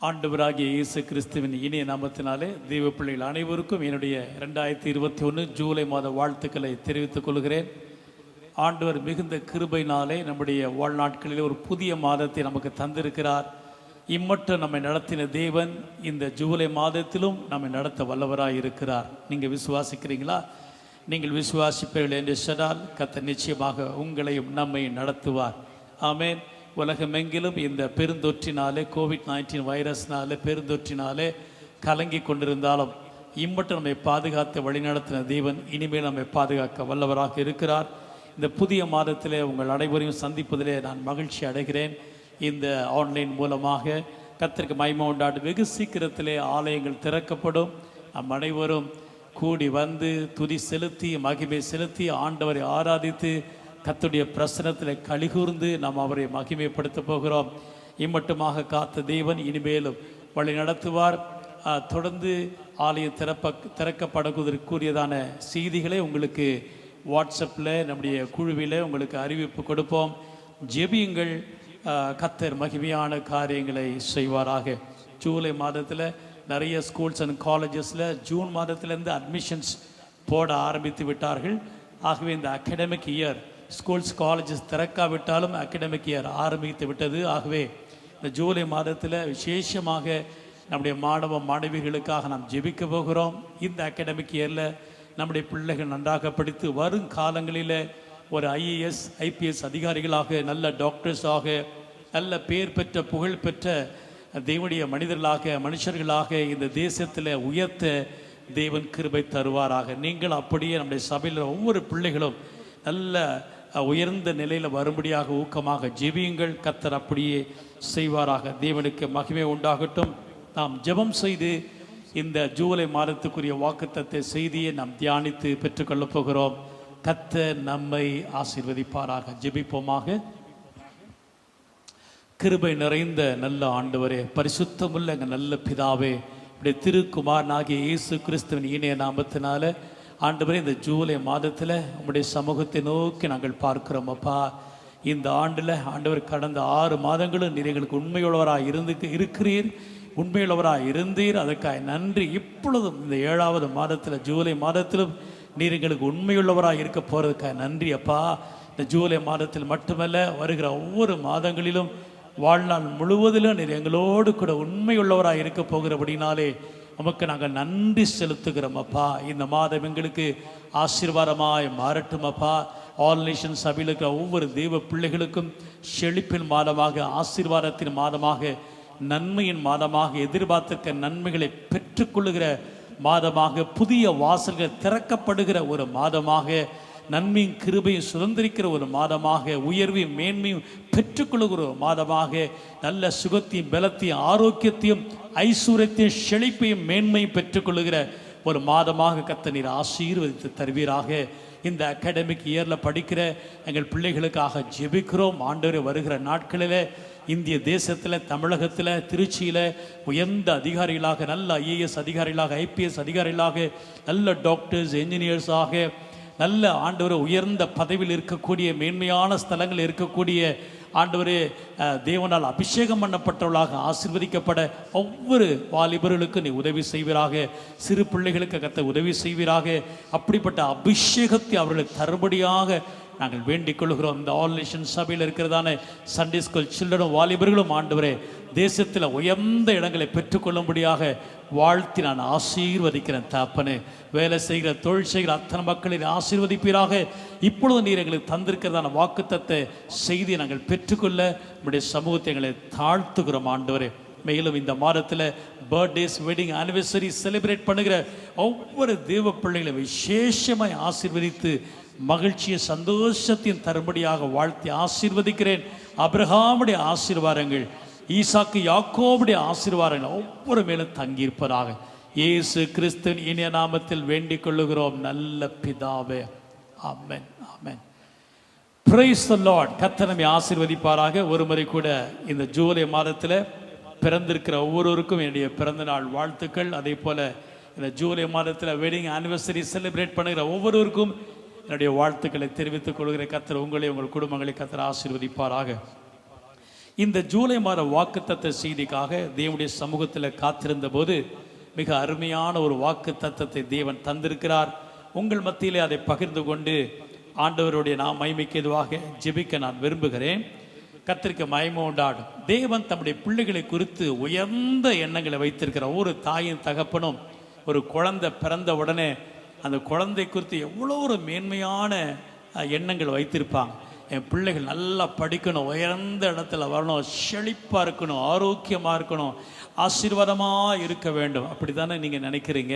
ஆண்டவராகிய இயேசு கிறிஸ்துவின் இனிய நாமத்தினாலே தெய்வ பிள்ளைகள் அனைவருக்கும் என்னுடைய 2021 ஜூலை மாத வாழ்த்துக்களை தெரிவித்துக் கொள்கிறேன். ஆண்டவர் மிகுந்த கிருபையினாலே நம்முடைய வாழ்நாட்களில் ஒரு புதிய மாதத்தை நமக்கு தந்திருக்கிறார். இம்மட்டும் நம்மை நடத்தின தேவன் இந்த ஜூலை மாதத்திலும் நம்மை நடத்த வல்லவராய் இருக்கிறார். நீங்கள் விசுவாசிக்கிறீங்களா? நீங்கள் விசுவாசிப்பீர்கள் என்று சொன்னால் கர்த்தர் நிச்சயமாக உங்களையும் நம்மை நடத்துவார். ஆமென். உலகமெங்கிலும் இந்த பெருந்தொற்றினாலே கோவிட்-19 வைரஸ்னாலே பெருந்தொற்றினாலே கலங்கி கொண்டிருந்தாலும் இம்மட்டும் நம்மை பாதுகாத்து வழிநடத்தின தேவன் இனிமேல் நம்மை பாதுகாக்க வல்லவராக இருக்கிறார். இந்த புதிய மாதத்திலே உங்கள் அனைவரையும் சந்திப்பதிலே நான் மகிழ்ச்சி அடைகிறேன். இந்த ஆன்லைன் மூலமாக கர்த்தருக்கு மகிமை உண்டாடு. வெகு சீக்கிரத்திலே ஆலயங்கள் திறக்கப்படும். நம் அனைவரும் கூடி வந்து துதி செலுத்தி மகிமை செலுத்தி ஆண்டவரை ஆராதித்து கர்த்தருடைய பிரசன்னத்தில் கலிகூர்ந்து நாம் அவரை மகிமைப்படுத்த போகிறோம். இம்மட்டுமாக காத்த தேவன் இனிமேலும் வழி நடத்துவார். தொடர்ந்து ஆலயம் திறக்கப்படுவதற்குரியதான செய்திகளை உங்களுக்கு வாட்ஸ்அப்பில் நம்முடைய குழுவில் உங்களுக்கு அறிவிப்பு கொடுப்போம். ஜெபியுங்கள். கர்த்தர் மகிமையான காரியங்களை செய்வாராக. ஜூலை மாதத்தில் நிறைய ஸ்கூல்ஸ் அண்ட் காலேஜஸில் ஜூன் மாதத்திலேருந்து அட்மிஷன்ஸ் போட ஆரம்பித்து விட்டார்கள். ஆகவே இந்த அகாடமிக் இயர் ஸ்கூல்ஸ் காலேஜஸ் திறக்காவிட்டாலும் அகாடமிக் இயர் ஆரம்பித்து விட்டது. ஆகவே இந்த ஜூலை மாதத்தில் விசேஷமாக நம்முடைய மாணவ மாணவிகளுக்காக நாம் ஜெபிக்க போகிறோம். இந்த அகாடமிக் இயரில் நம்முடைய பிள்ளைகள் நன்றாக படித்து வரும் காலங்களில் ஒரு ஐஏஎஸ் ஐபிஎஸ் அதிகாரிகளாக நல்ல டாக்டர்ஸாக நல்ல பேர் பெற்ற புகழ் பெற்ற தேவனுடைய மனுஷர்களாக இந்த தேசத்தில் உயர்த்த தேவன் கிருபை தருவாராக. நீங்கள் அப்படியே நம்முடைய சபையில் ஒவ்வொரு பிள்ளைகளும் நல்ல உயர்ந்த நிலையில் வரும்படியாக ஊக்கமாக ஜெபியுங்கள். கர்த்தர் அப்படியே செய்வாராக. தேவனுக்கு மகிமை உண்டாகட்டும். நாம் ஜெபம் செய்து இந்த ஜூலை மாதத்துக்குரிய வாக்குத்தத்த செய்தியை நாம் தியானித்து பெற்றுக்கொள்ளப் போகிறோம். கர்த்தர் நம்மை ஆசீர்வதிப்பாராக. ஜெபிப்போமாக. கிருபை நிறைந்த நல்ல ஆண்டவரே, பரிசுத்தமுள்ள எங்கள் நல்ல பிதாவே, இப்படி திருக்குமாரனாகிய இயேசு கிறிஸ்துவின் இனிய நாமத்தினால ஆண்டவரே, இந்த ஜூலை மாதத்தில் உங்களுடைய சமூகத்தை நோக்கி நாங்கள் பார்க்கிறோம். அப்பா, இந்த ஆண்டில் ஆண்டவர் கடந்த 6 மாதங்களும் நீர் எங்களுக்கு உண்மையுள்ளவராக இருக்கிறீர், உண்மையுள்ளவராக இருந்தீர். அதற்காக நன்றி. இப்பொழுதும் இந்த 7வது மாதத்தில் ஜூலை மாதத்திலும் நீர் எங்களுக்கு உண்மையுள்ளவராக இருக்க போகிறதுக்காக நன்றி அப்பா. இந்த ஜூலை மாதத்தில் மட்டுமல்ல, வருகிற ஒவ்வொரு மாதங்களிலும் வாழ்நாள் முழுவதிலும் நீர் எங்களோடு கூட உண்மையுள்ளவராக இருக்க போகிறபடினாலே நமக்கு நாங்கள் நன்றி செலுத்துகிறோம் அப்பா. இந்த மாதம் எங்களுக்கு ஆசீர்வாதமாய் மாறட்டும் அப்பா. ஆல் நேஷன் சபையில் இருக்கிற ஒவ்வொரு தெய்வ பிள்ளைகளுக்கும் செழிப்பின் மாதமாக, ஆசீர்வாதத்தின் மாதமாக, நன்மையின் மாதமாக, எதிர்பார்த்திருக்க நன்மைகளை பெற்றுக்கொள்ளுகிற மாதமாக, புதிய வாசல்கள் திறக்கப்படுகிற ஒரு மாதமாக, நன்மையும் கிருபையும் சுதந்திரிக்கிற ஒரு மாதமாக, உயர்வையும் மேன்மையும் பெற்றுக்கொள்ளுகிற ஒரு மாதமாக, நல்ல சுகத்தையும் பலத்தையும் ஆரோக்கியத்தையும் ஐஸ்வர்யத்தையும் செழிப்பையும் மேன்மையும் பெற்றுக்கொள்ளுகிற ஒரு மாதமாக கர்த்தர் நீர் ஆசீர்வதித்து தருவீராக. இந்த அகாடமிக் இயரில் படிக்கிற எங்கள் பிள்ளைகளுக்காக ஜெபிக்கிறோம். ஆண்டவரே, வருகிற நாட்களில் இந்திய தேசத்தில், தமிழகத்தில், திருச்சியில் உயர்ந்த அதிகாரிகளாக, நல்ல ஐஏஎஸ் அதிகாரிகளாக, ஐபிஎஸ் அதிகாரிகளாக, நல்ல டாக்டர்ஸ், என்ஜினியர்ஸாக, நல்ல ஆண்டவர் உயர்ந்த பதவியில் இருக்கக்கூடிய, மேன்மையான ஸ்தலங்கள் இருக்கக்கூடிய ஆண்டவரே, தேவனால் அபிஷேகம் பண்ணப்பட்டவர்களாக ஆசீர்வதிக்கப்பட ஒவ்வொரு வாலிபர்களுக்கும் நீ உதவி செய்வீராக. சிறு பிள்ளைகளுக்கு கர்த்தர் உதவி செய்வீராக. அப்படிப்பட்ட அபிஷேகத்தை அவர்களுக்கு தருபடியாக நாங்கள் வேண்டிக் கொள்கிறோம். இந்த ஆல் நேஷன் சபையில் இருக்கிறதான சண்டே ஸ்கூல் சில்ட்ரனும் வாலிபர்களும் ஆண்டவரே, தேசத்தில் உயர்ந்த இடங்களை பெற்றுக்கொள்ளும்படியாக வாழ்த்தி நான் ஆசீர்வதிக்கிறேன் தாப்பனே. வேலை செய்கிற, தொழில் செய்கிற அத்தனை மக்களை ஆசீர்வதிப்பீராக. இப்பொழுது நீர் எங்களுக்கு தந்திருக்கிறதான வாக்குத்தத்த செய்தியை நாங்கள் பெற்றுக்கொள்ள நம்முடைய சமூகத்தை எங்களை தாழ்த்துகிறோம் ஆண்டவரே. மேலும் இந்த மாதத்தில் பர்த்டேஸ், வெட்டிங் ஆனிவர்சரி செலிப்ரேட் பண்ணுகிற ஒவ்வொரு தேவ பிள்ளைகளை விசேஷமாய் ஆசீர்வதித்து மகிழ்ச்சியை சந்தோஷத்தையும் தரும்படியாக வாழ்த்தி ஆசீர்வதிக்கிறேன். ஆபிரகாமுடைய ஆசீர்வாதங்கள், ஈசாக்கு யாக்கோபுடைய ஆசீர்வாதங்கள் ஒவ்வொரு மேலும் தங்கியிருப்பதாக இயேசு கிறிஸ்துவின் இனிய நாமத்தில் வேண்டிக் கொள்ளுகிறோம் நல்ல பிதாவே. ஆமென், ஆமென். Praise the Lord. கர்த்தர் நம்மை ஆசீர்வதிப்பாராக. ஒரு முறை கூட இந்த ஜூலை மாதத்தில் பிறந்திருக்கிற ஒவ்வொருவருக்கும் என்னுடைய பிறந்த நாள் வாழ்த்துக்கள். அதே போல் இந்த ஜூலை மாதத்தில் வெட்டிங் ஆனிவர்சரி செலிப்ரேட் பண்ணுகிற ஒவ்வொருவருக்கும் என்னுடைய வாழ்த்துக்களை தெரிவித்துக் கொள்கிற கர்த்தர் உங்களை, உங்கள் குடும்பங்களை கர்த்தர் ஆசீர்வதிப்பாராக. இந்த ஜூலை மாத வாக்குத்தத்த செய்திக்காக தேவனுடைய சமூகத்தில் காத்திருந்த போது மிக அருமையான ஒரு வாக்குத்தத்தத்தை தேவன் தந்திருக்கிறார். உங்கள் மத்தியிலே அதை பகிர்ந்து கொண்டு ஆண்டவருடைய மகிமைக்கு எதுவாக ஜெபிக்க நான் விரும்புகிறேன். கர்த்தருக்கு மகிமை உண்டாடும். தேவன் தம்முடைய பிள்ளைகளை குறித்து உயர்ந்த எண்ணங்களை வைத்திருக்கிறார். ஒரு தாயின் தகப்பனும் ஒரு குழந்தை பிறந்த உடனே அந்த குழந்தை குறித்து எவ்வளோ ஒரு மேன்மையான எண்ணங்கள் வைத்திருப்பாங்க. என் பிள்ளைகள் நல்லா படிக்கணும், உயர்ந்த இடத்துல வரணும், செழிப்பாக இருக்கணும், ஆரோக்கியமாக இருக்கணும், ஆசீர்வாதமாக இருக்க வேண்டும். அப்படி தானே நீங்கள் நினைக்கிறீங்க.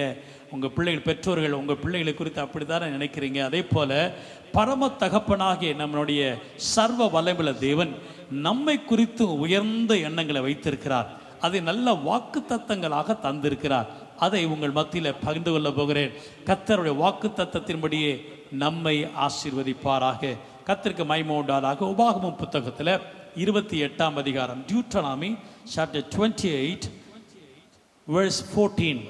உங்கள் பிள்ளைகள், பெற்றோர்கள் உங்கள் பிள்ளைகளை குறித்து அப்படி தானே நினைக்கிறீங்க. அதே போல் பரம தகப்பனாகிய நம்மளுடைய சர்வ வல்லமையுள்ள தேவன் நம்மை குறித்து உயர்ந்த எண்ணங்களை வைத்திருக்கிறார். அதை நல்ல வாக்கு தத்தங்களாக தந்திருக்கிறார். அதை உங்கள் மத்தியில் பகிர்ந்து கொள்ள போகிறேன். கர்த்தருடைய வாக்கு தத்தத்தின்படியே நம்மை ஆசீர்வதிப்பாராக. கர்த்தருக்கு மகிமை உண்டாதாக. உபாகமம் புத்தகத்தில் 28ஆம் அதிகாரம், டியூட்டனாமி சாப்டர் 28 verse 14.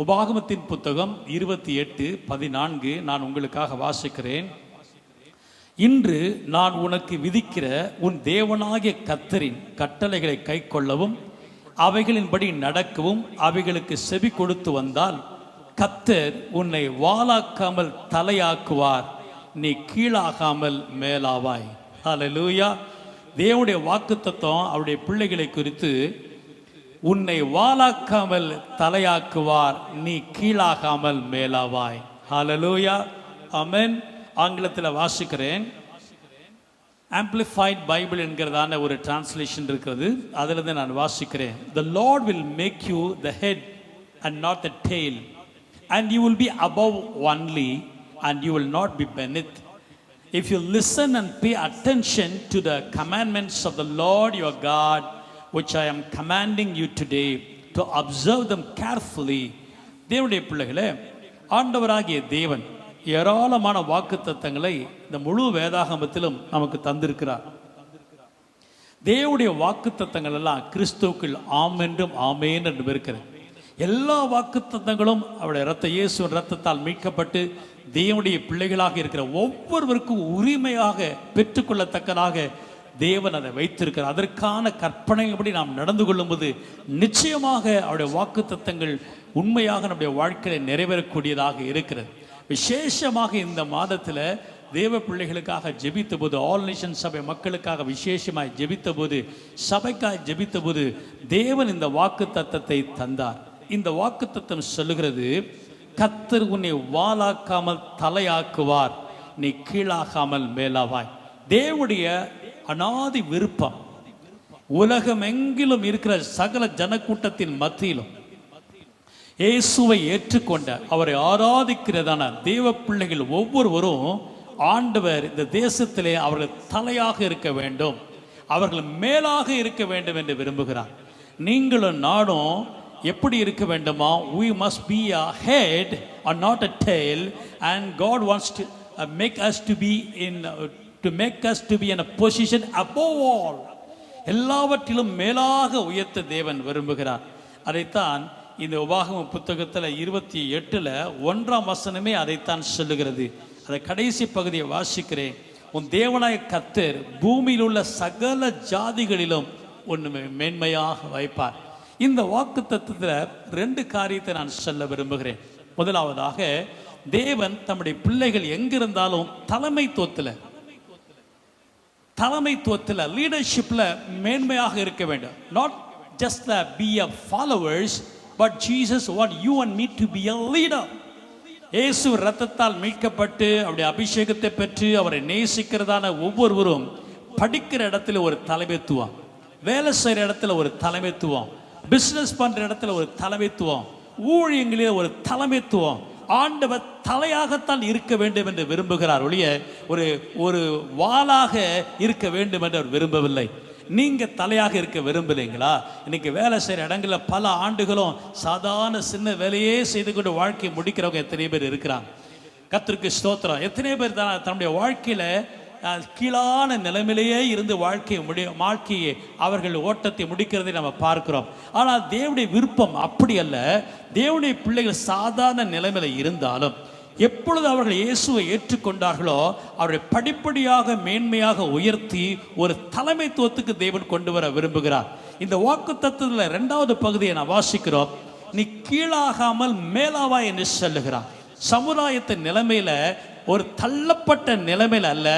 உபாகமத்தின் புத்தகம் 28:14 நான் உங்களுக்காக வாசிக்கிறேன். இன்று நான் உனக்கு விதிக்கிற உன் தேவனாகிய கர்த்தரின் கட்டளைகளை கைக்கொள்ளவும் அவைகளின்படி நடக்கவும் அவைகளுக்கு செவி கொடுத்து வந்தால் கர்த்தர் உன்னை வாலாக்காமல் தலையாக்குவார், நீ கீழாகாமல் மேலாவாய். ஹல்லேலூயா. தேவனுடைய வாக்குத்தத்தம் அவருடைய பிள்ளைகளை குறித்து, உன்னை வாலாக்காமல் தலையாக்குவார், நீ கீழாகாமல் மேலாவாய். ஹல்லேலூயா. ஆமென். ஆங்கிலத்தில் வாசிக்கிறேன். ஆம்பிளிஃபைட் பைபிள் என்கிறதான ஒரு டிரான்ஸ்லேஷன் இருக்கிறது. அதிலிருந்து நான் வாசிக்கிறேன். The Lord will make you the head and not the tail, and you will be above only and you will not be beneath. If you listen and pay attention to the commandments of the Lord your God, which I am commanding you today, to observe them carefully. தேவனுடைய பிள்ளைகளே, ஆண்டவராகிய தேவன் ஏராளமான வாக்குத்தத்தங்களை இந்த முழு வேதாகமத்திலும் நமக்கு தந்திருக்கிறார். தேவனுடைய வாக்குத்தத்தங்கள் எல்லாம் கிறிஸ்துவுக்குள் ஆம் என்றும் ஆமேன் என்றும் இருக்கிறது. எல்லா வாக்குத்தத்தங்களும் அவருடைய இயேசுவின் இரத்தத்தால் மீட்கப்பட்டு தேவனுடைய பிள்ளைகளாக இருக்கிற ஒவ்வொருவருக்கும் உரிமையாக பெற்றுக்கொள்ளத்தக்கதாக தேவன் அதை வைத்திருக்கிறார். அதற்கான கற்பனைப்படி நாம் நடந்து கொள்ளும்போது நிச்சயமாக அவருடைய வாக்குத்தத்தங்கள் உண்மையாக நம்முடைய வாழ்க்கையில் நிறைவேறக்கூடியதாக இருக்கிறது. விசேஷமாக இந்த மாதத்தில் தேவ பிள்ளைகளுக்காக ஜெபித்த போது, ஆல் நேஷன் சபை மக்களுக்காக விசேஷமாய் ஜெபித்த போது, சபைக்காய் ஜெபித்த போது தேவன் இந்த வாக்கு தத்தத்தை தந்தார். இந்த வாக்கு தத்தம் சொல்லுகிறது, கர்த்தர் உன்னை வாலாக்காமல் தலையாக்குவார், நீ கீழாகாமல் மேலாவாய். தேவனுடைய அநாதி விருப்பம் உலகமெங்கிலும் இருக்கிற சகல ஜனக்கூட்டத்தின் மத்தியிலும் இயேசுவை ஏற்றுக்கொண்ட அவரை ஆராதிக்கிறதான தேவ பிள்ளைகள் ஒவ்வொருவரும் ஆண்டவர் இந்த தேசத்திலே அவர்கள் தலையாக இருக்க வேண்டும், அவர்கள் மேலாக இருக்க வேண்டும் என்று விரும்புகிறார். நீங்களும் நானும் எப்படி இருக்க வேண்டுமா? we must be a head and not a tail, and God wants to make us to be in a position above all. எல்லாவற்றிலும் மேலாக உயர்த்த தேவன் விரும்புகிறார். அதைத்தான் இந்த உபாகம புத்தகத்தில் 28 1ஆம் வசனமே அதைத்தான் சொல்லுகிறது. அதை கடைசி பகுதியை வாசிக்கிறேன். உன் தேவனாய கர்த்தர் பூமியில் உள்ள சகல ஜாதிகளிலும் ஒன்று மேன்மையாக வைப்பார். இந்த வாக்கு தத்துவத்தில் 2 காரியத்தை நான் சொல்ல விரும்புகிறேன். முதலாவதாக, தேவன் தம்முடைய பிள்ளைகள் எங்கிருந்தாலும் தலைமைத்துவத்தில் லீடர்ஷிப்ல மேன்மையாக இருக்க வேண்டும். Not just be a followers, but Jesus want you and me to be a leader. இயேசு இரத்தத்தால் மீட்கப்பட்டு அவருடைய அபிஷேகத்தை பெற்று அவரை நேசிக்கிறதான ஒவ்வொருவரும் படிக்கிற இடத்துல ஒரு தலைமைத்துவம், வேலை செய்கிற இடத்துல ஒரு தலைமைத்துவம், பிஸ்னஸ் பண்ற இடத்துல ஒரு தலைமைத்துவம், ஊழியங்களில் ஒரு தலைமைத்துவம். ஆண்டவர் தலையாகத்தான் இருக்க வேண்டும் என்று விரும்புகிறார் ஒழிய ஒரு வாளாக இருக்க வேண்டும் என்று அவர் விரும்பவில்லை. நீங்க தலையாக இருக்க விரும்பலைங்களா? இன்னைக்கு வேலை செய்கிற இடங்களில் பல ஆண்டுகளும் சாதாரண சின்ன வேலையே செய்து கொண்டு வாழ்க்கையை முடிக்கிறவங்க எத்தனை பேர் இருக்கிறாங்க? கர்த்தருக்கு ஸ்தோத்திரம். எத்தனை பேர் தான் தன்னுடைய வாழ்க்கையில கீழான நிலைமையிலேயே இருந்து வாழ்க்கையை அவர்கள் ஓட்டத்தை முடிக்கிறதை நம்ம பார்க்கிறோம். ஆனால் தேவனுடைய விருப்பம் அப்படி அல்ல. தேவனுடைய பிள்ளைகள் சாதாரண நிலைமையில இருந்தாலும் எப்பொழுது அவர்கள் இயேசுவை ஏற்றுக்கொண்டார்களோ அவரை படிப்படியாக மேன்மையாக உயர்த்தி ஒரு தலைமைத்துவத்துக்கு தேவன் கொண்டு வர விரும்புகிறார். இந்த வாக்குத்தத்தத்தில் 2வது பகுதியை நான் வாசிக்கிறோம். நீ கீழாகாமல் மேலாவா என்று சொல்லுகிறார். சமுதாயத்தின் நிலைமையில ஒரு தள்ளப்பட்ட நிலைமையில அல்ல,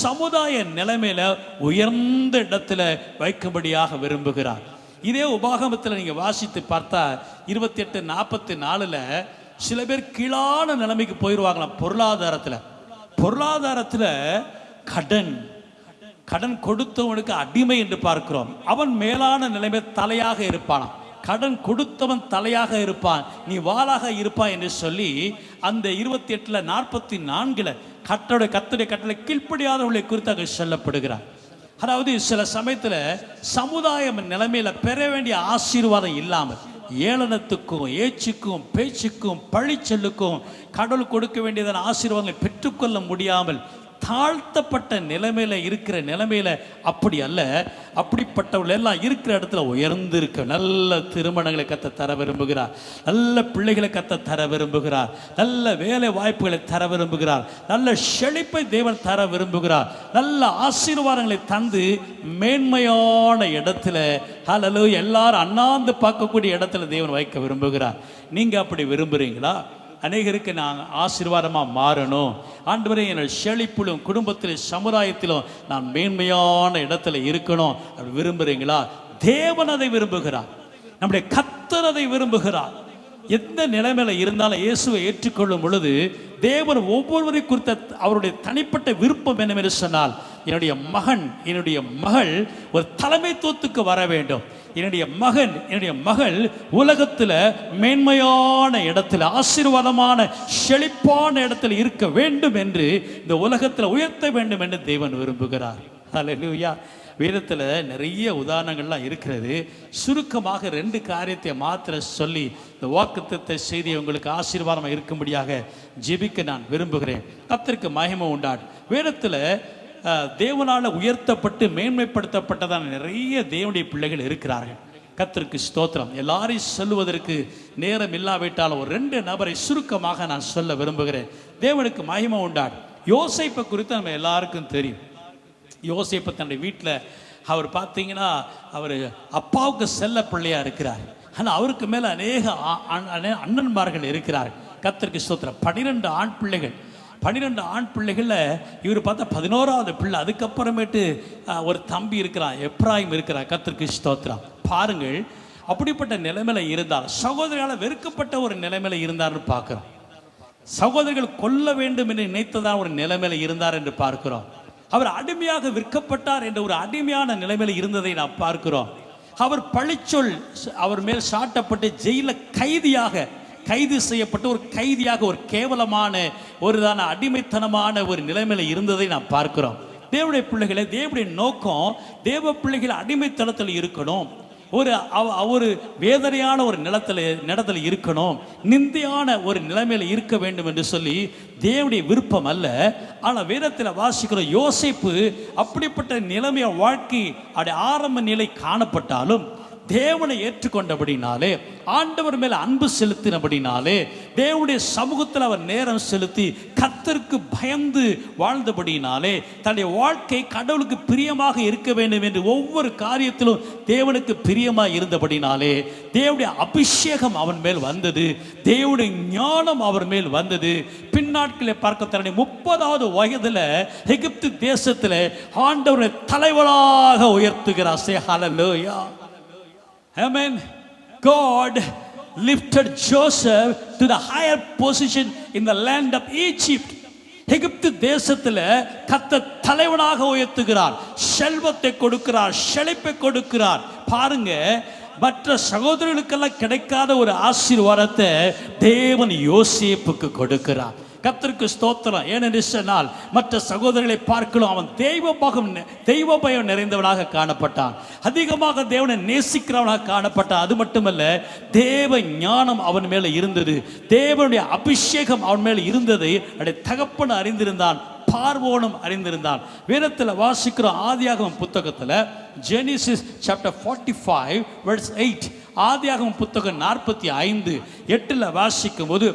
சமுதாய நிலைமையில உயர்ந்த இடத்துல வைக்கும்படியாக விரும்புகிறார். இதே உபாகமத்தில் நீங்க வாசித்து பார்த்தா 28:44 சில பேர் கீழான நிலைமைக்கு போயிடுவாங்களாம். பொருளாதாரத்தில் கடன் கொடுத்தவனுக்கு அடிமை என்று பார்க்கிறோம். அவன் மேலான நிலைமை தலையாக இருப்பான். கடன் கொடுத்தவன் தலையாக இருப்பான், நீ வாளாக இருப்பான் என்று சொல்லி அந்த 28:44 கர்த்தருடைய கட்டளை கீழ்ப்படியாதவர்களை குறித்து அங்கே சொல்லப்படுகிறார். அதாவது சில சமயத்தில் சமுதாயம் நிலைமையில பெற வேண்டிய ஆசீர்வாதம் இல்லாமல் ஏளனத்துக்கும் ஏச்சுக்கும் பேச்சுக்கும் பழிச்சொல்லுக்கும் கடவுள் கொடுக்க வேண்டியதான ஆசீர்வாதங்களை பெற்றுக்கொள்ள முடியாமல் தாழ்த்தப்பட்ட நிலைமையில இருக்கிற நிலைமையில அப்படி அல்ல, அப்படிப்பட்டவர்கள் எல்லாம் இருக்கிற இடத்துல உயர்ந்து இருக்க நல்ல திருமணங்களை கத்த தர விரும்புகிறார், நல்ல பிள்ளைகளை கத்த தர விரும்புகிறார், நல்ல வேலை வாய்ப்புகளை தர விரும்புகிறார், நல்ல செழிப்பை தேவன் தர விரும்புகிறார், நல்ல ஆசீர்வாதங்களை தந்து மேன்மையான இடத்துல ஹல்லேலூயா எல்லாரும் அண்ணாந்து பார்க்கக்கூடிய இடத்துல தேவன் வைக்க விரும்புகிறார். நீங்க அப்படி விரும்புறீங்களா? அநேகருக்கு நான் ஆசீர்வாதமாக மாறணும், ஆண்டவரே என்னோட செழிப்பிலும் குடும்பத்திலும் சமுதாயத்திலும் நான் மேன்மையான இடத்துல இருக்கணும் அப்படி விரும்புகிறீங்களா? தேவன் அதை விரும்புகிறார், நம்முடைய கர்த்தர் அதை விரும்புகிறார். எந்த நிலைமையில இருந்தாலும் இயேசுவை ஏற்றுக்கொள்ளும் பொழுது தேவன் ஒவ்வொருவரை குறித்த அவருடைய தனிப்பட்ட விருப்பம் என்னவென்று சொன்னால், என்னுடைய மகன் என்னுடைய மகள் ஒரு தலைமைத்துவத்துக்கு வர வேண்டும், என்னுடைய மகன் என்னுடைய மகள் உலகத்தில் மேன்மையான இடத்துல ஆசீர்வாதமான செழிப்பான இடத்துல இருக்க வேண்டும் என்று இந்த உலகத்தில் உயர்த்த வேண்டும் என்று தேவன் விரும்புகிறார். ஹல்லேலூயா. வேதத்தில் நிறைய உதாரணங்கள்லாம் இருக்கிறது. சுருக்கமாக 2 காரியத்தை மாத்திர சொல்லி இந்த வாக்குத்தத்த செய்தியை உங்களுக்கு ஆசீர்வாதமாக இருக்கும்படியாக ஜெபிக்க நான் விரும்புகிறேன். கர்த்தருக்கு மகிமை உண்டாடும். வேதத்தில் தேவனால் உயர்த்தப்பட்டு மேன்மைப்படுத்தப்பட்டதான நிறைய தேவனுடைய பிள்ளைகள் இருக்கிறார்கள். கர்த்தருக்கு ஸ்தோத்திரம். எல்லாரையும் சொல்லுவதற்கு நேரம் இல்லாவிட்டாலும் ஒரு 2 நபரை சுருக்கமாக நான் சொல்ல விரும்புகிறேன். தேவனுக்கு மகிமை உண்டாடும். யோசேப்பை குறித்து நம்ம எல்லாருக்கும் தெரியும். யோசேப்பு தன்னுடைய வீட்டில் அவர் பார்த்தீங்கன்னா அவர் அப்பாவுக்கு செல்ல பிள்ளையா இருக்கிறார். ஆனால் அவருக்கு மேலே அநேக அண்ணன்மார்கள் இருக்கிறார். கர்த்தருக்கு ஸ்தோத்திரம். 12 ஆண் பிள்ளைகள். 12 ஆண் பிள்ளைகளில் இவர் பார்த்தா 11வது பிள்ளை. அதுக்கப்புறமேட்டு ஒரு தம்பி இருக்கிறான், எப்ராயிம் இருக்கிறார். கர்த்தருக்கு ஸ்தோத்திரம். பாருங்கள், அப்படிப்பட்ட நிலைமையில இருந்தார். சகோதரியால் வெறுக்கப்பட்ட ஒரு நிலைமையில இருந்தார்னு பார்க்கிறோம். சகோதரிகள் கொல்ல வேண்டும் என்று நினைத்ததான் ஒரு நிலைமையில இருந்தார் என்று பார்க்கிறோம். அவர் அடிமையாக விற்கப்பட்டார் என்ற ஒரு அடிமையான நிலைமையில இருந்ததை நாம் பார்க்கிறோம். அவர் பழிச்சொல் அவர் மேல் சாட்டப்பட்டு ஜெயில கைது செய்யப்பட்ட ஒரு கைதியாக ஒரு கேவலமான ஒரு அடிமைத்தனமான ஒரு நிலைமையில இருந்ததை நாம் பார்க்கிறோம். தேவனுடைய பிள்ளைகளை, தேவனுடைய நோக்கம் தேவ பிள்ளைகள் அடிமைத்தனத்தில் இருக்கணும், ஒரு வேதனையான ஒரு நிலத்தில் இருக்கணும், நிந்தையான ஒரு நிலைமையில இருக்க வேண்டும் என்று சொல்லி தேவனுடைய விருப்பம் அல்ல. ஆனால் வேதத்தில் வாசிக்கிற யோசேப்பு அப்படிப்பட்ட நிலைமைய வாழ்க்கை ஆரம்ப நிலை காணப்பட்டாலும் தேவனை ஏற்றுக்கொண்டபடினாலே, ஆண்டவர் மேல அன்பு செலுத்தினபடினாலே, தேவனுடைய சமூகத்தில் அவர் நேரம் செலுத்தி கர்த்தருக்கு பயந்து வாழ்ந்தபடினாலே, தன்னுடைய வாழ்க்கை கடவுளுக்கு பிரியமாக இருக்க வேண்டும் என்று ஒவ்வொரு காரியத்திலும் தேவனுக்கு பிரியமாக இருந்தபடினாலே தேவனுடைய அபிஷேகம் அவன் மேல் வந்தது, தேவனுடைய ஞானம் அவர் மேல் வந்தது. பின்னாட்களை பார்க்க தன்னுடைய 30வது வயதுல எகிப்து தேசத்தில் ஆண்டவரை தலைவராக உயர்த்துகிறார். சே ஹல்லேலூயா. Amen. God lifted Joseph to the higher position in the land of Egypt. எகிப்து தேசத்தில் கர்த்தர் தலைவனாக உயர்த்துகிறார், செல்வத்தை கொடுக்கிறார், செழிப்பை கொடுக்கிறார். பாருங்க, மற்ற சகோதரர்களுக்கெல்லாம் கிடைக்காத ஒரு ஆசீர்வாதத்தை தேவன் யோசேப்புக்கு கொடுக்கிறார். கர்த்தருக்கு ஸ்தோத்திரம். ஏனென்று சொன்னால் மற்ற சகோதரர்களை பார்க்கலாம் அவன் தெய்வ பயம் நிறைந்தவனாக காணப்பட்டான், அதிகமாக தேவனை நேசிக்கிறவனாக காணப்பட்டான். அது மட்டுமல்ல, தேவ ஞானம் அவன் மேல இருந்தது, தேவனுடைய அபிஷேகம் அவன் மேல இருந்ததை அவனுடைய தகப்பன் அறிந்திருந்தான், பார்வோனும் அறிந்திருந்தான். வேதத்தில் வாசிக்கிற ஆதியாகமம் புத்தகத்தில் Genesis chapter 45 verse 8, ஆதியாகமம் புத்தகம் 45:8 வாசிக்கும் போது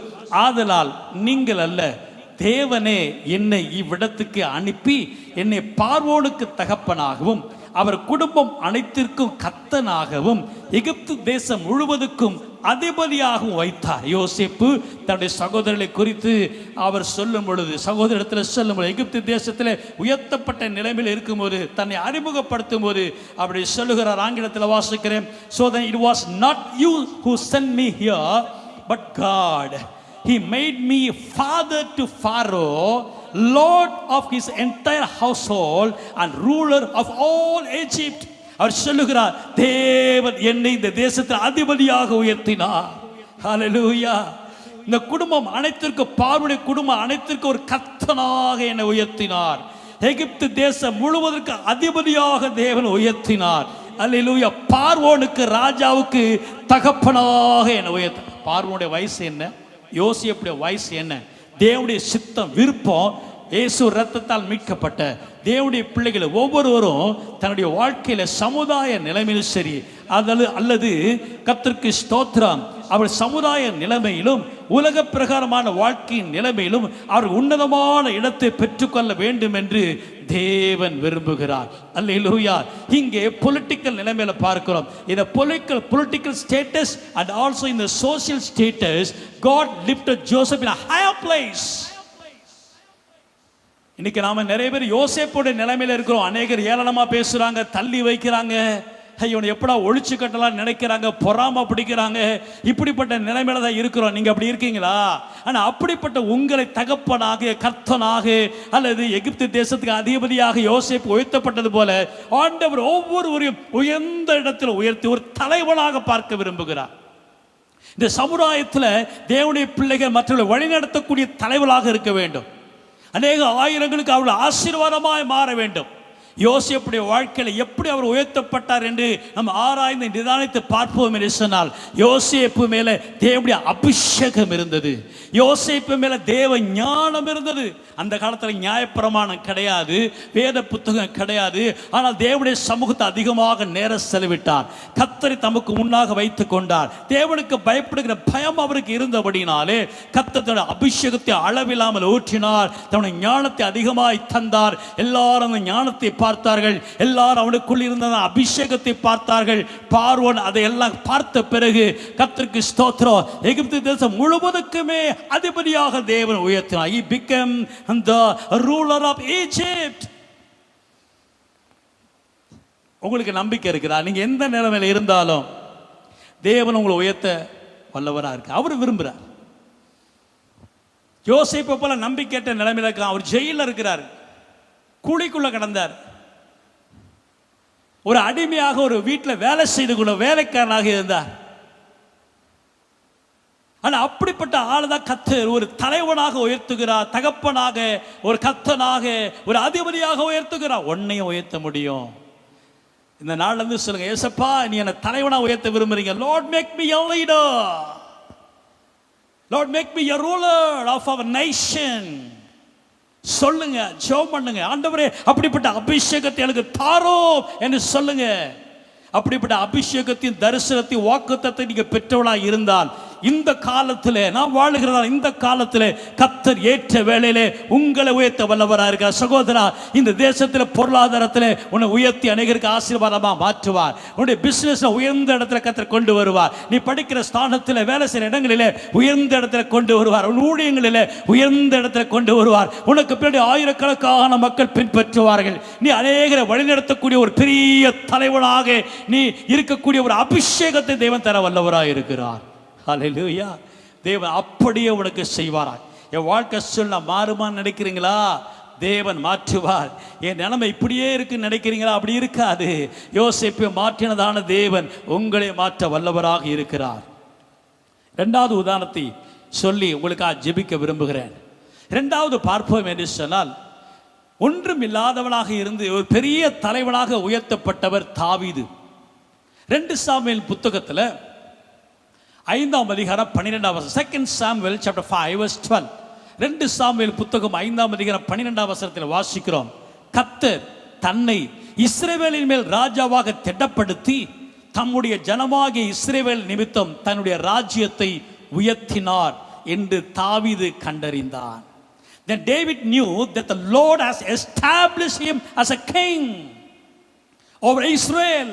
ஆதலால் நீங்கள் அல்ல, தேவனே என்னை இவ்விடத்துக்கு அனுப்பி என்னை பார்வோனுக்கு தகப்பனாகவும் அவர் குடும்பம் அனைத்திற்கும் கர்த்தனாகவும் எகிப்து தேசம் முழுவதுக்கும் அதிபதியாகவும் வைத்தார். யோசேப்பு தன்னுடைய சகோதரர்களை குறித்து அவர் சொல்லும் பொழுது, சகோதரத்தில் சொல்லும் பொழுது, எகிப்து தேசத்தில் உயர்த்தப்பட்ட நிலைமையில் இருக்கும்போது, தன்னை அறிமுகப்படுத்தும் போது அப்படி சொல்லுகிறார். ஆங்கிலத்தில் வாசிக்கிறேன். So then it was not you who sent me here, but God. He made me father to Pharaoh, lord of his entire household and ruler of all Egypt. அவர் சொல்லுகிறார், தேவன் என்னை இந்த தேசத்தில் அதிபதியாக உயர்த்தினார். ஹல்லேலூயா. இந்த குடும்பம் அனைத்திற்கு, பார்வோனுடைய குடும்பம் அனைத்திற்கு ஒரு கர்த்தனாக என்னை உயர்த்தினார். எகிப்து தேசம் முழுவதற்கு அதிபதியாக தேவன் உயர்த்தினார். ஹல்லேலூயா. பார்வோனுக்கு, ராஜாவுக்கு தகப்பனாக என்னை உயர்த்தினார். பார்வோனுடைய வயசு என்ன, யோசேப்புடைய வயசு என்ன, தேவனுடைய சித்தம், விருப்பம், இயேசு ரத்தத்தால் மீட்கப்பட்ட தேவனுடைய பிள்ளைகள் ஒவ்வொருவரும் தன்னுடைய வாழ்க்கையில சமுதாய நிலைமையிலும் சரி அல்லது கர்த்தருக்கு ஸ்தோத்திரம், அவர் சமுதாய நிலைமையிலும் உலக பிரகாரமான வாழ்க்கையின் நிலைமையிலும் அவர் உன்னதமான இடத்தை பெற்றுக்கொள்ள வேண்டும் என்று தேவன் விரும்புகிறார். அல்லேலூயா. இங்கே பொலிட்டிக்கல் நிலைமையில பார்க்கிறோம். இந்த பொலிட்டிக்கல் ஸ்டேட்டஸ் அண்ட் ஆல்சோ இந்த social status, God lifted Joseph in a higher place. இன்னைக்கு நாம நிறைய பேர் யோசேப்புடைய நிலைமையில இருக்கிறோம். அநேகர் ஏளனமா பேசுறாங்க, தள்ளி வைக்கிறாங்க, இவனை எப்படா ஒழிச்சு கட்டலாம் நினைக்கிறாங்க, பொறாம பிடிக்கிறாங்க. இப்படிப்பட்ட நிலைமையில தான் இருக்கிறோம். நீங்க அப்படி இருக்கீங்களா? ஆனா அப்படிப்பட்ட உங்களை தகப்பனாக, கர்த்தனாக அல்லது எகிப்து தேசத்துக்கு அதிபதியாக யோசேப்பு உயர்த்தப்பட்டது போல ஆண்டவர் ஒவ்வொருவரையும் உயர்ந்த இடத்தில் உயர்த்தி ஒரு தலைவனாக பார்க்க விரும்புகிறார். இந்த சமுதாயத்தில் தேவனுடைய பிள்ளைகள் மற்றவர்களை வழிநடத்தக்கூடிய தலைவர்களாக இருக்க வேண்டும். அநேக ஆயிரங்களுக்கு அவர்கள் ஆசீர்வாதமாய் மாற வேண்டும். யோசேப்புடைய வாழ்க்கையில் எப்படி அவர் உயர்த்தப்பட்டார் என்று நம்ம ஆராய்ந்து நிதானித்து பார்ப்போம் என்று சொன்னால், யோசேப்பு மேலே தேவனுடைய அபிஷேகம் இருந்தது, யோசேப்பு மேலே தேவ ஞானம் இருந்தது. அந்த காலத்தில் நியாயப்பிரமாணம் கிடையாது, வேத புத்தகம் கிடையாது. ஆனால் தேவனுடைய சமூகத்தை அதிகமாக நேரம் செலவிட்டார். கர்த்தரை தமக்கு முன்னாக வைத்துக் கொண்டார். தேவனுக்கு பயப்படுகிற பயம் அவருக்கு இருந்தபடினாலே கர்த்தருடைய அபிஷேகத்தை அளவில்லாமல் ஊற்றினார். தன்னுடைய ஞானத்தை அதிகமாய் தந்தார். எல்லாரும் அந்த ஞானத்தை பார்த்தார்கள். எல்லாரும் அவனுக்குள் இருந்த அபிஷேகத்தை பார்த்தார்கள். பார்வோன் அதையெல்லாம் பார்த்த பிறகு கர்த்தருக்கு ஸ்தோத்திரம், எகிப்து தேசம் முழுவதுக்குமே அதிபதியாக தேவன் உயர்த்தினார். He became the ruler of Egypt. உங்களுக்கு நம்பிக்கை இருக்கிறா? நீங்க எந்த நிலைமையில இருந்தாலும் தேவன் உங்களை உயர்த்த வல்லவராக இருக்கு. அவர் விரும்புகிறார். யோசேப்பை போல நம்பிக்கையற்ற நிலைமையில இருக்கார். அவர் ஜெயிலில் இருக்கிறார், கூலிக்குள்ள கிடந்தார், ஒரு அடிமையாக ஒரு வீட்டில் வேலை செய்து கொள்ள வேலைக்காரனாக இருந்தார். ஆனால் அப்படிப்பட்ட ஆளுதான் கர்த்தர் ஒரு தலைவனாக உயர்த்துகிறார், தகப்பனாக, ஒரு கர்த்தனாக, ஒரு அதிபதியாக உயர்த்துகிறார். உன்னையும் உயர்த்த முடியும். இந்த நாள்ல இருந்து சொல்லுங்க, ஏசப்பா நீ என்ன தலைவனா உயர்த்த விரும்புறீங்க. Lord make me a leader. Lord make me a ruler of our nation. சொல்லுங்க, ஜெபம் பண்ணுங்க. ஆண்டவரே அப்படிப்பட்ட அபிஷேகத்தை எனக்கு தாரோ என்று சொல்லுங்க. அப்படிப்பட்ட அபிஷேகத்தின் தரிசனத்தின் வாக்குத்தத்தை நீங்க பெற்றவளாக இருந்தால் இந்த காலத்தில் நான் வாழுகிறதா, இந்த காலத்தில் கர்த்தர் ஏற்ற வேளையிலே உங்களை உயர்த்த வல்லவராக இருக்கிறார். சகோதரா, இந்த தேசத்தில் பொருளாதாரத்தில் உன்னை உயர்த்தி அநேகருக்கு ஆசீர்வாதமாக மாற்றுவார். உன்னுடைய பிசினஸ்ல உயர்ந்த இடத்துல கர்த்தர் கொண்டு வருவார். நீ படிக்கிற ஸ்தானத்தில், வேலை செய்கிற இடங்களிலே உயர்ந்த இடத்துல கொண்டு வருவார். உன் ஊழியங்களிலே உயர்ந்த இடத்துல கொண்டு வருவார். உனக்கு பின்னாடி ஆயிரக்கணக்கான மக்கள் பின்பற்றுவார்கள். நீ அநேகரை வழிநடத்தக்கூடிய ஒரு பெரிய தலைவனாக நீ இருக்கக்கூடிய ஒரு அபிஷேகத்தை தேவன் தர வல்லவராக இருக்கிறார். ஹல்லேலூயா. தேவன் அப்படியே உனக்கு செய்வாராய். என் வாழ்க்கை சொல்ல மாறுமான்னு நினைக்கிறீங்களா? தேவன் மாற்றுவார். என் நிலைமை இப்படியே இருக்குன்னு நினைக்கிறீங்களா? அப்படி இருக்காது. யோசேப்பை மாற்றினதான தேவன் உங்களை மாற்ற வல்லவராக இருக்கிறார். இரண்டாவது உதாரணத்தை சொல்லி உங்களுக்காக ஜெபிக்க விரும்புகிறேன். இரண்டாவது பார்ப்போம் என்று சொன்னால், ஒன்றும் இல்லாதவனாக இருந்து ஒரு பெரிய தலைவனாக உயர்த்தப்பட்டவர் தாவீது. 2 சாமுவேல் புத்தகத்தில் 5ஆம் அதிகாரம் 12ஆம் வசனம். 2 Samuel chapter 5 verse 12. 2 சாமுவேல் புத்தகம் 5ஆம் அதிகாரம் 12ஆம் வசனத்தில் வாசிக்கிறோம், கர்த்தர் தன்னை இஸ்ரவேலின் மேல் ராஜாவாக திடப்படுத்தி தம்முடைய ஜனமாகிய இஸ்ரவேல் நிமித்தம் தன்னுடைய ராஜ்யத்தை உயர்த்தினார். என்று தாவீது கண்டறிந்தான். Then David knew that the Lord has established him as a king over Israel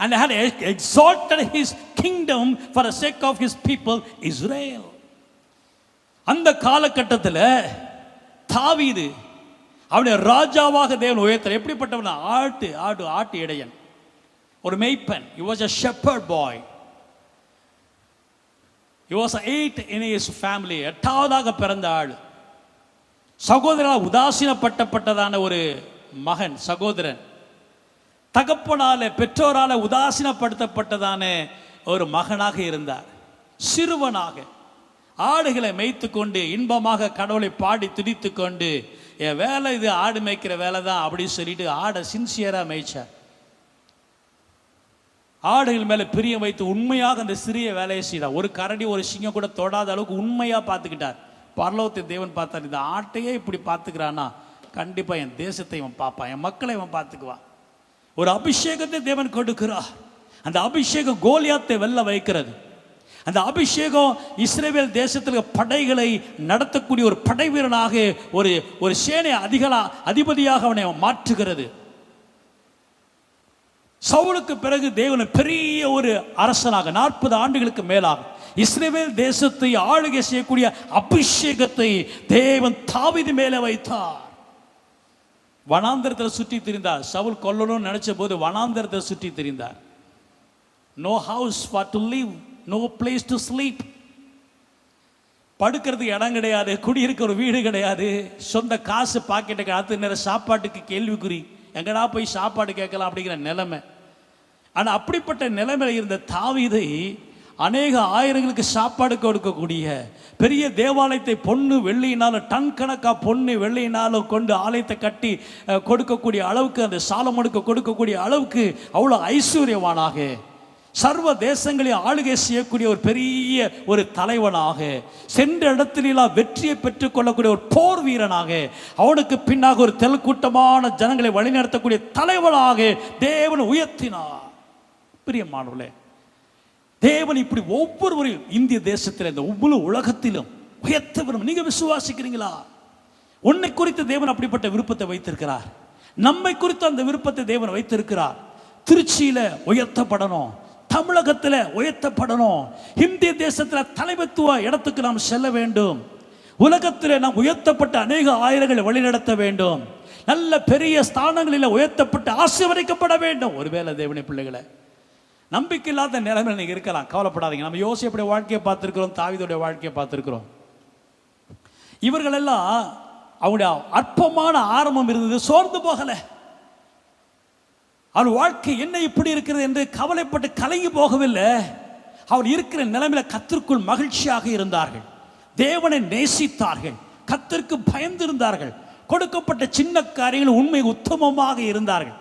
and had exalted his kingdom for the sake of his people Israel. அந்த காலகட்டத்தில் தாவீது அவனை ராஜாவாக தேவன் உயர்த்தார். எப்படிப்பட்டவன்? ஆட்டு இடையன், ஒரு மேய்ப்பன். He was a shepherd boy. He was 8th in his family. 8வதாக பிறந்த ஆள். சகோதரனால் உதாசீனப்பட்டதான ஒரு மகன், சகோதரன். தகப்பனால பெற்றோரால உதாசீனப்படுத்தப்பட்டதான ஒரு மகனாக இருந்தார். சிறுவனாக ஆடுகளை மேய்த்து கொண்டு இன்பமாக கடவுளை பாடி துதித்து கொண்டு, என் வேலை இது ஆடு மேய்க்கிற வேலை தான் அப்படின்னு சொல்லிட்டு ஆடை சின்சியராக மேய்ச்சார். ஆடுகள் மேலே பிரியம் வைத்து உண்மையாக அந்த சிறிய வேலையை செய்தார். ஒரு கரடி ஒரு சிங்கம் கூட தொடாத அளவுக்கு உண்மையாக பார்த்துக்கிட்டார். பரலோகத்தை தேவன் பார்த்தார், இந்த ஆட்டையே இப்படி பார்த்துக்கிறான்னா கண்டிப்பாக என் தேசத்தை இவன் பார்ப்பான், என் மக்களை இவன் பார்த்துக்குவான். ஒரு அபிஷேகத்தை தேவன் கொடுக்கிறார். அந்த அபிஷேகம் கோலியாத்தை வெல்ல வைக்கிறது. அந்த அபிஷேகம் இஸ்ரவேல் தேசத்தில் படைகளை நடத்தக்கூடிய ஒரு படை வீரனாக, ஒரு சேனை அதிபதியாக அவனை மாற்றுகிறது. சவுலுக்கு பிறகு தேவன் பெரிய ஒரு அரசனாக 40 ஆண்டுகளுக்கு மேலாக இஸ்ரவேல் தேசத்தை ஆளுகை செய்யக்கூடிய அபிஷேகத்தை தேவன் தாவீது மேலே வைத்தார். வனாந்தரத்தில் சுற்றி திரிந்தார். சவுல் கொல்லணும்னு நினைச்ச போது வனாந்தரத்தில் சுற்றி திரிந்தார். No house for to live, no place to sleep. படுக்கிறதுக்கு இடம் கிடையாது, குடியிருக்க ஒரு வீடு கிடையாது, சொந்த காசு பாக்கெட்டுக்கு அடுத்த நேரம் சாப்பாட்டுக்கு கேள்விக்குறி, எங்கடா போய் சாப்பாடு கேட்கலாம் அப்படிங்கிற நிலைமை. ஆனால் அப்படிப்பட்ட நிலைமையில் இருந்த தாவீதை அநேக ஆயிரங்களுக்கு சாப்பாடு கொடுக்கக்கூடிய பெரிய தேவாலயத்தை பொண்ணு வெள்ளியினாலும் டன் கணக்காக பொண்ணு வெள்ளியினாலும் கொண்டு ஆலயத்தை கட்டி கொடுக்கக்கூடிய அளவுக்கு, அந்த சாலமோனுக்கு கொடுக்கக்கூடிய அளவுக்கு அவ்வளோ ஐஸ்வர்யவானாக, சர்வ தேசங்களையும் ஆளுகை செய்யக்கூடிய ஒரு பெரிய ஒரு தலைவனாக, சென்ற இடத்திலெல்லாம் வெற்றியை பெற்றுக்கொள்ளக்கூடிய ஒரு போர் வீரனாக, அவனுக்கு பின்னாக ஒரு தெல்கூட்டமான ஜனங்களை வழிநடத்தக்கூடிய தலைவனாக தேவன் உயர்த்தினார். பிரியமானவர்களே, தேவன் இப்படி ஒவ்வொருவரையும் இந்திய தேசத்தில், இந்த ஒவ்வொரு உலகத்திலும் உயர்த்த விரும்பும். நீங்க விசுவாசிக்கிறீங்களா? உன்னை குறித்து தேவன் அப்படிப்பட்ட விருப்பத்தை வைத்திருக்கிறார். நம்மை குறித்து அந்த விருப்பத்தை தேவன் வைத்திருக்கிறார். திருச்சியில உயர்த்தப்படணும், தமிழகத்தில் உயர்த்தப்படணும், இந்திய தேசத்தில் தலைமைத்துவ இடத்துக்கு நாம் செல்ல வேண்டும், உலகத்தில் நாம் உயர்த்தப்பட்ட அநேக ஆயிரங்களை வழிநடத்த வேண்டும், நல்ல பெரிய ஸ்தானங்களில் உயர்த்தப்பட்டு ஆசீர்வதிக்கப்பட வேண்டும். ஒருவேளை தேவனுடைய பிள்ளைகளை நம்பிக்கை இல்லாத நிலைமையில் நீங்கள் இருக்கலாம், கவலைப்படாதீங்க. நம்ம யோசிப்புடைய வாழ்க்கையை பார்த்துருக்கிறோம், தாவீதுடைய வாழ்க்கையை பார்த்துருக்கிறோம். இவர்களெல்லாம் அவங்களுடைய அற்பமான ஆரம்பம் இருந்தது, சோர்ந்து போகலை. அவர் வாழ்க்கை என்ன இப்படி இருக்கிறது என்று கவலைப்பட்டு கலங்கி போகவில்லை. அவர் இருக்கிற நிலைமையில கர்த்தருக்குள் மகிழ்ச்சியாக இருந்தார்கள், தேவனை நேசித்தார்கள், கர்த்தருக்கு பயந்திருந்தார்கள், கொடுக்கப்பட்ட சின்ன காரியங்கள் உண்மை உத்தமமாக இருந்தார்கள்.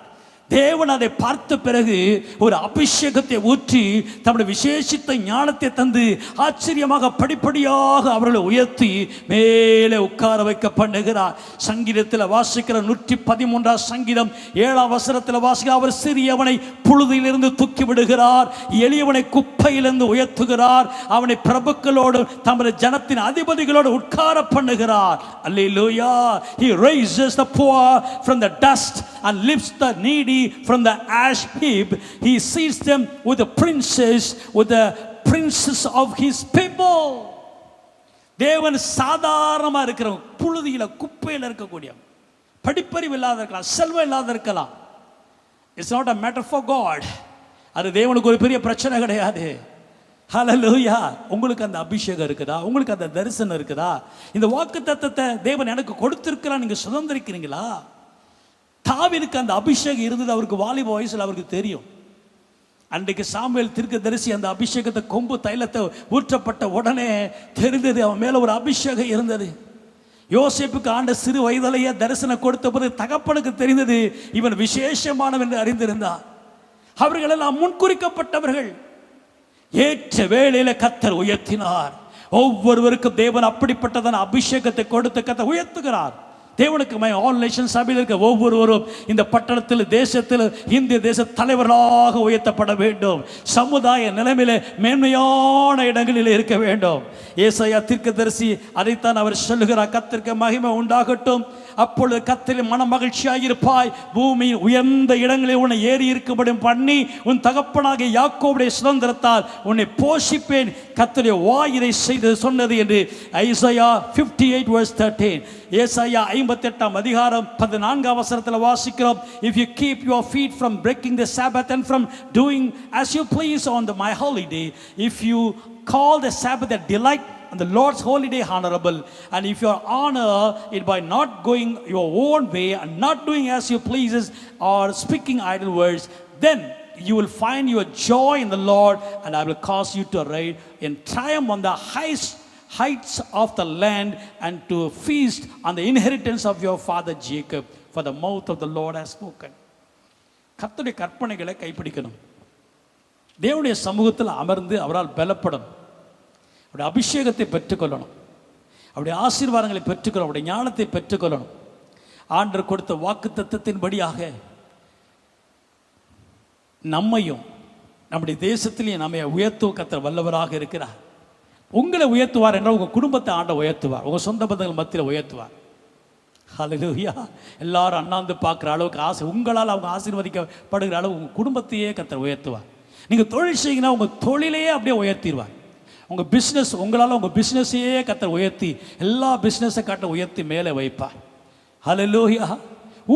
தேவன் அதை பார்த்த பிறகு ஒரு அபிஷேகத்தை ஊற்றி தம்முடைய விசேஷித்த ஞானத்தை தந்து ஆச்சரியமாக படிப்படியாக அவர்களை உயர்த்தி மேலே உட்கார வைக்க பண்ணுகிறார். சங்கீதத்தில் வாசிக்கிற 113 சங்கீதம் 7 வசனத்தில் வாசிக்கிற, அவர் சிறியவனை புழுதியிலிருந்து தூக்கி விடுகிறார், எளியவனை குப்பையிலிருந்து உயர்த்துகிறார், அவனை பிரபுக்களோடு தமது ஜனத்தின் அதிபதிகளோடு உட்கார பண்ணுகிறார். அல்லேலூயா. He raises the poor from the dust and lifts the needy from the ash heap. He seats them with the princes of his people. தேவன் சாதாரணமா இருக்கிற புழுதியில குப்பையில் இருக்கக்கூடிய, படிப்பறிவு இல்லாத இருக்கலாம், செல்வம் இல்லாத இருக்கலாம். It's not a matter for God. அது தேவனுக்கு ஒரு பெரிய பிரச்சனை கிடையாது. ஹல்லேலூயா. உங்களுக்கு அந்த அபிஷேகம் இருக்குதா? உங்களுக்கு அந்த தரிசனம் இருக்குதா? இந்த வாக்குத்தத்தத்தை தேவன் எனக்கு கொடுத்திருக்கிறார், நீங்க சுதந்திரிக்கிறீங்களா? தாவீதுக்கு அந்த அபிஷேகம் இருந்தது. அவருக்கு வாலிப வயசில் அவருக்கு தெரியும். அன்றைக்கு சாமுவேல் தீர்க்கதரிசி அந்த அபிஷேகத்தை, கொம்பு தைலத்தை ஊற்றப்பட்ட உடனே தெரிந்தது அவன் மேல ஒரு அபிஷேகம் இருந்தது. யோசேப்புக்கு ஆண்ட சிறு வயதிலேயே தரிசனம் கொடுத்த போது தகப்பனுக்கு தெரிந்தது இவன் விசேஷமானவன் என்று அறிந்திருந்தான். அவர்கள் எல்லாம் முன்குறிக்கப்பட்டவர்கள். ஏற்ற வேளையில கர்த்தர் உயர்த்தினார். ஒவ்வொருவருக்கும் தேவன் அப்படிப்பட்டதான அபிஷேகத்தை கொடுத்து கர்த்தர் உயர்த்துகிறார். தேவனுக்கு ஆல் நேஷன் சபையில் இருக்க ஒவ்வொருவரும் இந்த பட்டணத்தில் தேசத்தில் இந்திய தேச தலைவர்களாக உயர்த்தப்பட வேண்டும். சமுதாய நிலைமையில மேன்மையான இடங்களில் இருக்க வேண்டும். ஏசாயா தீர்க்கதரிசி அதைத்தான் அவர் சொல்லுகிறார். கர்த்தருக்கு மகிமை உண்டாகட்டும், அப்பொழுது கர்த்தரில் மன மகிழ்ச்சியாயிருப்பாய், பூமியின் உயர்ந்த இடங்களில் உன்னை ஏறி இருக்கும்படி பண்ணி உன் தகப்பனாகிய யாக்கோபுடைய சுதந்திரத்தால் உன்னை போஷிப்பேன், கர்த்தருடைய வாய் இதை செய்து சொன்னது என்று ஐசாயா 58:13. ஏசாயா 58 அதிகாரம் 14 வசனத்தில் வாசிக்கிறோம். If you keep your feet from breaking the Sabbath and from doing as you please on my holy day, if you call the Sabbath a delight and the Lord's holy day honorable, and if you honor it by not going your own way and not doing as you pleases or speaking idle words, then you will find your joy in the Lord, and I will cause you to ride in triumph on the heights of the land, and to feast on the inheritance of your father Jacob, for the mouth of the Lord has spoken. கர்த்தருடைய கற்பனைகளை கைப்பிடிக்கணும். தேவனுடைய சமூகத்தில் அமர்ந்து அவரால் பலப்படணும். அவருடைய அபிஷேகத்தை பெற்றுக்கொள்ளணும். அவருடைய ஆசீர்வாதங்களை பெற்றுக்கொள்ளணும். அவருடைய ஞானத்தை பெற்றுக்கொள்ளணும். ஆண்டவர் கொடுத்த வாக்குத்தத்தத்தின்படியாக நம்மையும் நம்முடைய தேசத்திலேயே நம்மை உயர்த்துவ கர்த்தர் வல்லவராக இருக்கிறார். உங்களை உயர்த்துவார் என்றால் உங்கள் குடும்பத்தை ஆண்டவர் உயர்த்துவார். உங்கள் சொந்த பந்தங்கள் மத்தியில் உயர்த்துவார். ஹல்லேலூயா. எல்லாரும் அண்ணாந்து பார்க்குற அளவுக்கு ஆசை உங்களால் அவங்க ஆசீர்வதிக்கப்படுகிற அளவு உங்கள் குடும்பத்தையே கர்த்தர் உயர்த்துவார். நீங்கள் தொழில் செய்யுங்கன்னா உங்கள் தொழிலையே அப்படியே உயர்த்திடுவார். உங்கள் பிஸ்னஸ் உங்களால் உங்கள் பிஸ்னஸையே கர்த்தர் உயர்த்தி எல்லா பிஸ்னஸை காட்ட உயர்த்தி மேலே வைப்பார். ஹல்லேலூயா.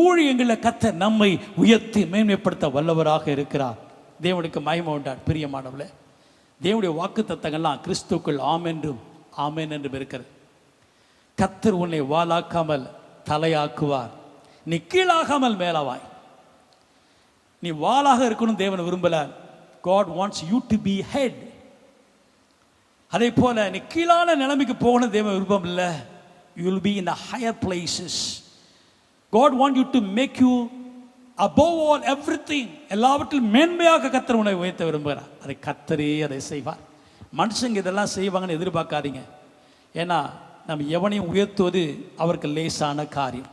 ஊழியங்களில் கர்த்தர் நம்மை உயர்த்தி மேன்மைப்படுத்த வல்லவராக இருக்கிறார். தேவனுக்கு மகிமை உண்டார். பிரியமானவர்களே, தேவனுடைய வாக்கு தத்தங்கள்லாம் கிறிஸ்துக்குள் ஆமென்றும் ஆமென் என்றும் இருக்கிறது. கர்த்தர் உன்னை வாலாக்காமல் தலையாக்குவார், நீ கீழாகாமல் மேலாவாய். நீ வாலாக இருக்கணும் தேவன் விரும்பல. God wants you to be head. அதே போல நீ கீழான நிலைமைக்கு போகணும் தேவன் விருப்பம் இல்லை. You will be in the higher places. God wants you to make you above all everything. எல்லாவற்றிலும் மேன்மையாக கர்த்தர் உன்னை உயர்த்த விரும்புகிறார். அதை கர்த்தரே அதை செய்வார். மனுஷங்க இதெல்லாம் செய்வாங்கன்னு எதிர்பார்க்காதீங்க. ஏன்னா நம்ம எவனையும் உயர்த்துவது அவருக்கு லேசான காரியம்.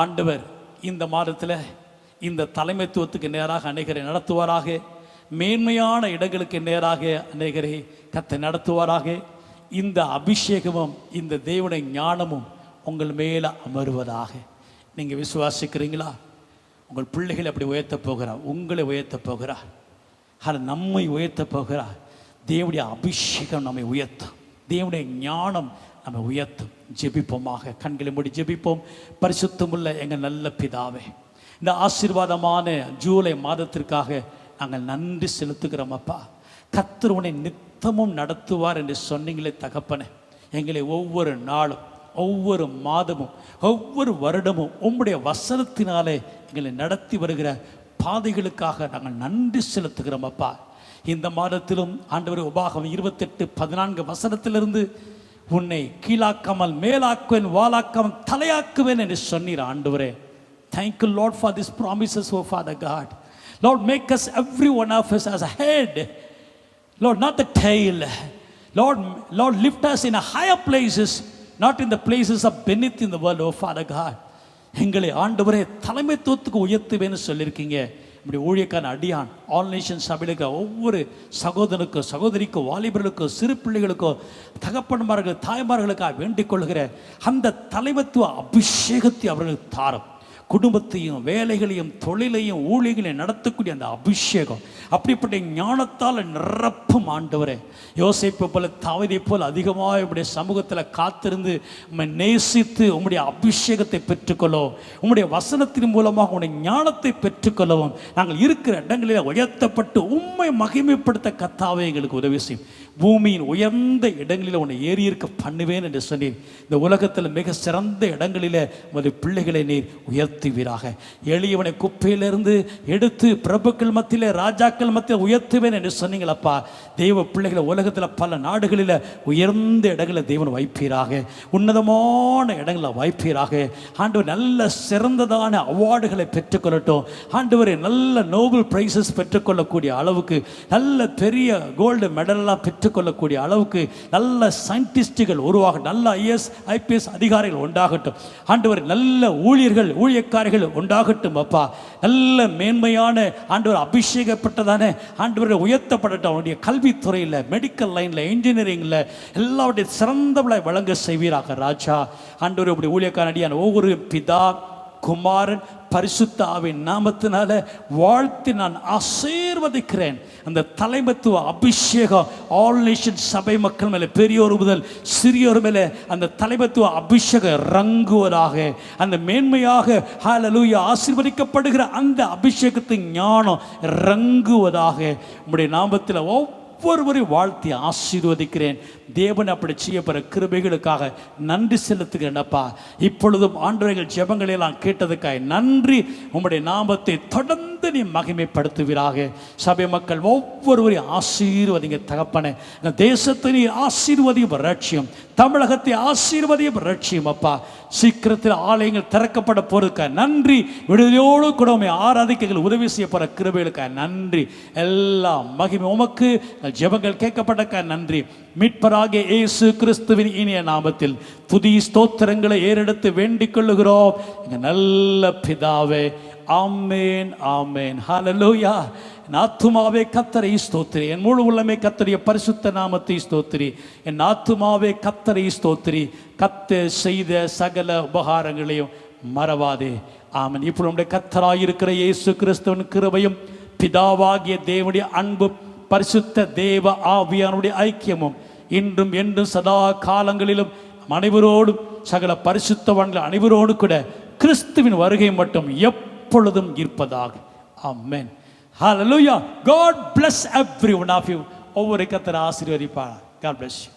ஆண்டவர் இந்த மாதத்தில் இந்த தலைமைத்துவத்துக்கு நேராக அநேகரை நடத்துவாராக. மேன்மையான இடங்களுக்கு நேராக அநேகரை கர்த்தர் நடத்துவாராக. இந்த அபிஷேகமும் இந்த தேவனுடைய ஞானமும் உங்கள் மேலே அமருவதாக. நீங்கள் விசுவாசிக்கிறீங்களா? உங்கள் பிள்ளைகளை அப்படி உயர்த்த போகிறார், உங்களை உயர்த்த போகிறார், அது நம்மை உயர்த்த போகிறார். தேவனுடைய அபிஷேகம் நம்மை உயர்த்தும், தேவனுடைய ஞானம் நம்ம உயர்த்தும். ஜெபிப்போமாக. கண்களை மூடி ஜெபிப்போம். பரிசுத்தமுள்ள எங்கள் நல்ல பிதாவே, இந்த ஆசீர்வாதமான ஜூலை மாதத்திற்காக நாங்கள் நன்றி செலுத்துகிறோம். அப்பா, கர்த்தர் உன்னை நித்தமும் நடத்துவார் என்று சொன்னீங்களே தகப்பனே. எங்களை ஒவ்வொரு நாளும், ஒவ்வொரு மாதமும், ஒவ்வொரு வருடமும் உம்முடைய வசனத்தினாலே எங்களை நடத்தி வருகிற பாதைகளுக்காக நாங்கள் நன்றி செலுத்துகிறோம். அப்பா, இந்த மாதத்திலும் ஆண்டவர் உபாகம் 28:14 வசனத்திலிருந்து உன்னை கீழாக்காமல் மேலாக்குவேன், வாலாக்காமல் தலையாக்குவேன் என்று சொன்னீர். ஆண்டவரே, thank you Lord for these promises, oh Father God. Lord, make us, every one of us, as a head, Lord, not the tail. Lord, lift us in a higher places, not in the places of beneath in the world, oh Father God. எங்களை ஆண்டவரே தலைமைத்துவத்துக்கு உயர்த்துவேன்னு சொல்லியிருக்கீங்க. இப்படி ஊழியக்கான அடியான் all nation சபையில் இருக்கிற ஒவ்வொரு சகோதரனுக்கும், சகோதரிக்கும், வாலிபர்களுக்கும், சிறு பிள்ளைகளுக்கும், தகப்பன்மார்கள், தாய்மார்களுக்காக வேண்டிக் கொள்கிற அந்த தலைமைத்துவ அபிஷேகத்தை அவர்களுக்கு தாரும். குடும்பத்தையும், வேலைகளையும், தொழிலையும், ஊழியங்களையும் நடத்தக்கூடிய அந்த அபிஷேகம் அப்படிப்பட்ட ஞானத்தால் நிரப்பும். ஆண்டவரே, யோசேப்பை போல, தாவீதை போல் அதிகமாக உம்முடைய சமூகத்தில் காத்திருந்து உம்மை நேசித்து உம்முடைய அபிஷேகத்தை பெற்றுக்கொள்ளவும், உம்முடைய வசனத்தின் மூலமாக உம்முடைய ஞானத்தை பெற்றுக்கொள்ளவும், நாங்கள் இருக்கிற இடங்களில் உயர்த்தப்பட்டு உம்மை மகிமைப்படுத்த கர்த்தாவே எங்களுக்கு உதவி செய்யும். பூமியின் உயர்ந்த இடங்களில் உன்னை ஏறி இருக்க பண்ணுவேன் என்று சொன்னீர். இந்த உலகத்தில் மிக சிறந்த இடங்களில் உமது பிள்ளைகளை நீர் உயர்த்துவீராக. எளியவனை குப்பையிலிருந்து எடுத்து பிரபுக்கள் மத்தியில், ராஜாக்கள் மத்தியில் உயர்த்துவேன் என்று சொன்னீங்களப்பா. தெய்வ பிள்ளைகளை உலகத்தில் பல நாடுகளில் உயர்ந்த இடங்களில் தெய்வன் வைப்பீராக, உன்னதமான இடங்களில் வைப்பீராக. ஆண்டவர் நல்ல சிறந்ததான அவார்டுகளை பெற்றுக்கொள்ளட்டும். ஆண்டவரை நல்ல நோபல் பிரைசஸ் பெற்றுக்கொள்ளக்கூடிய அளவுக்கு நல்ல பெரிய கோல்டு மெடலெல்லாம் கற்றுக்கொள்ளக்கூடிய அளவுக்கு நல்ல சயின்டிஸ்டுகள் உருவாக, நல்ல ஐஏஎஸ் ஐபிஎஸ் அதிகாரிகள் உண்டாகட்டும் ஆண்டவர், நல்ல ஊழியக்காரிகள் உண்டாகட்டும் அப்பா. நல்ல மேன்மையான ஆண்டவர் அபிஷேகப்பட்டதான ஆண்டவர் உயர்த்தப்படட்டும். அவனுடைய கல்வித்துறையில், மெடிக்கல் லைனில், இன்ஜினியரிங்கில் எல்லாருடைய சிறந்தவளை வழங்க செய்வீராக ராஜா. ஆண்டவர் இப்படி ஊழியக்காரடியான ஒவ்வொரு பிதா, குமாரன், பரிசுத்த ஆவியின் நாமத்தினால வாழ்த்தி நான் ஆசீர்வதிக்கிறேன். அந்த தலைமத்துவ அபிஷேகம் ஆல் நேஷன் சபை மக்கள் மேலே, பெரியோர் முதல் சிறியோர் மேலே அந்த தலைமத்துவ அபிஷேகம் இறங்குவதாக. அந்த மேன்மையாக ஹல்லேலூயா ஆசீர்வதிக்கப்படுகிற அந்த அபிஷேகத்தின் ஞானம் இறங்குவதாக. உம்முடைய நாமத்தில் ஒவ்வொருவரையும் வாழ்த்தி ஆசீர்வதிக்கிறேன். தேவன் அப்படி செய்யப்படுற கிருபைகளுக்காக நன்றி செலுத்துகிறேன் அப்பா. இப்பொழுதும் ஆண்டவர்கள் ஜெபங்களை எல்லாம் கேட்டதுக்காக நன்றி. உம்முடைய நாமத்தை தொடர்ந்து நீ மகிமைப்படுத்துவீராக. சபை மக்கள் ஒவ்வொருவரையும் ஆசீர்வதிங்க தகப்பனே. இந்த தேசத்தை நீ ஆசீர்வதியும் ரட்சியம், தமிழகத்தை ஆசீர்வதியும் ரட்சியம் அப்பா. சீக்கிரத்தில் ஆலயங்கள் திறக்கப்பட போறதுக்காக நன்றி. விடுதலையோடு கூட உண்மை ஆராதிக்கங்கள் உதவி செய்யப்படுற கிருபைகளுக்காக நன்றி. எல்லாம் மகிமை உமக்கு. ஜெபங்கள் கேட்கப்பட்டக்காக நன்றி. மீட்பராகிய இயேசு கிறிஸ்துவின் இனிய நாமத்தில் துதி ஸ்தோத்திரங்களை ஏறெடுத்து வேண்டிக் கொள்ளுகிறோம் எங்கள் நல்ல பிதாவே. ஆமேன், ஆமேன், ஹல்லேலூயா. என் ஆத்துமாவே கர்த்தரை ஸ்தோத்திரி, என் முழு உள்ளமே கர்த்தருடைய பரிசுத்த நாமத்தை ஸ்தோத்திரி. என் ஆத்துமாவே கர்த்தரை ஸ்தோத்திரி, கர்த்தர் செய்த சகல உபகாரங்களையும் மறவாதே. ஆமேன். இப்போ நம்முடைய கர்த்தராயிருக்கிற இயேசு கிறிஸ்துவின் கிருபையும், பிதாவாகிய தேவனுடைய அன்பும், பரிசுத்த தேவ ஆவியானுடைய ஐக்கியமும் இன்றும் என்றும் சதா காலங்களிலும் அனைவரோடும், சகல பரிசுத்தவான்கள் அனைவரோடு கூட கிறிஸ்துவின் வருகை மட்டும் எப்பொழுதும் இருப்பதாக. ஆமென். ஹல்லேலூயா. God bless every one of you. ஒவ்வொரு கர்த்தர் ஆசீர்வதிப்பார். God bless you.